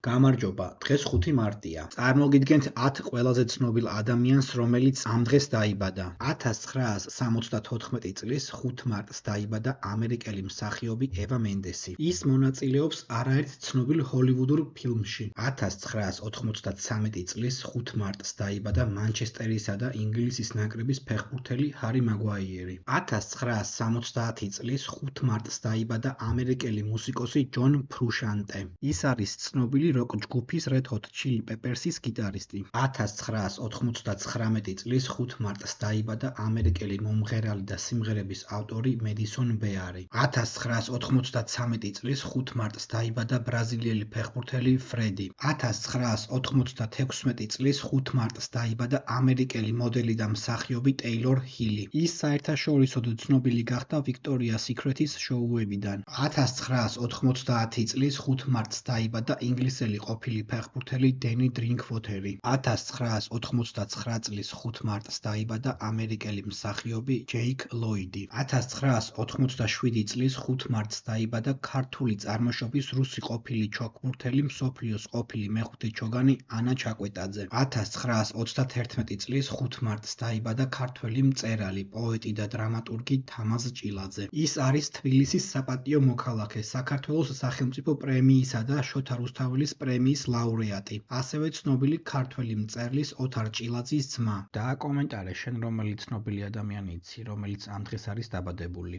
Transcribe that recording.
გამარჯობა, დღეს 5 მარტია. წარმოგიდგენთ 10 ყველაზე ცნობილ ადამიანს, რომელიც ამ დღეს დაიბადა. 1974 წლის 5 მარტს დაიბადა ამერიკელი მსახიობი ევა მენდესი. ის მონაწილეობს არაერთ ცნობილ ჰოლივუდურ ფილმში. 1993 წლის 5 მარტს დაიბადა მანჩესტერისა და ინგლისის ნაკრების ფეხბურთელი ჰარი მაგვაიერი. 1970 წლის 5 მარტს დაიბადა ამერიკელი მუსიკოსი ჯონ ფრუშანტე. ის არის ცნობილი როკ ჯგუფის Red Hot Chili Peppers-ის გიტარისტი. 1999 წლის 5 მარტს დაიბადა ამერიკელი მომღერალი და სიმღერების ავტორი მედისონ ბეარი. 1993 წლის 5 მარტს დაიბადა ბრაზილიელი ფეხბურთელი ფრედი. 1996 წლის 5 მარტს დაიბადა ამერიკელი მოდელი და მსახიობი ტეილორ ჰილი. ის საერთაშორისოდ ცნობილი გახდა Victoria's Secret-ის შოუებიდან. 1990 წლის 5 მარტს დაიბადა ინგლისელი ყოფილი ფეხბურთელი დენი დრინქვოთერი. 1999 წლის 5 მარტს დაიბადა ამერიკელი მსახიობი ჯეიკ ლოიდი. 1997 წლის 5 მარტს დაიბადა ქართული წარმოშობის რუსი ყოფილი ჩოგბურთელი, მსოფლიოს ყოფილი მეხუთე ჩოგანი ანა ჩაკვეტაძე. 1991 წლის 5 მარტს დაიბადა ქართველი მწერალი, პოეტი და დრამატურგი თამაზ ჭილაძე. ის არის თბილისის საპატიო მოქალაქე, საქართველოს სახელმწიფო პრემიისა და შოთა რუსთაველის პრემიის ლაურეატი. ასევე ცნობილი ქართველი მწერლის ოთარ ჭილაძის ძმა. და კომენტარე, შენ რომელი ცნობილი ადამიანი იცი, რომელიც ამ დღეს არის დაბადებული?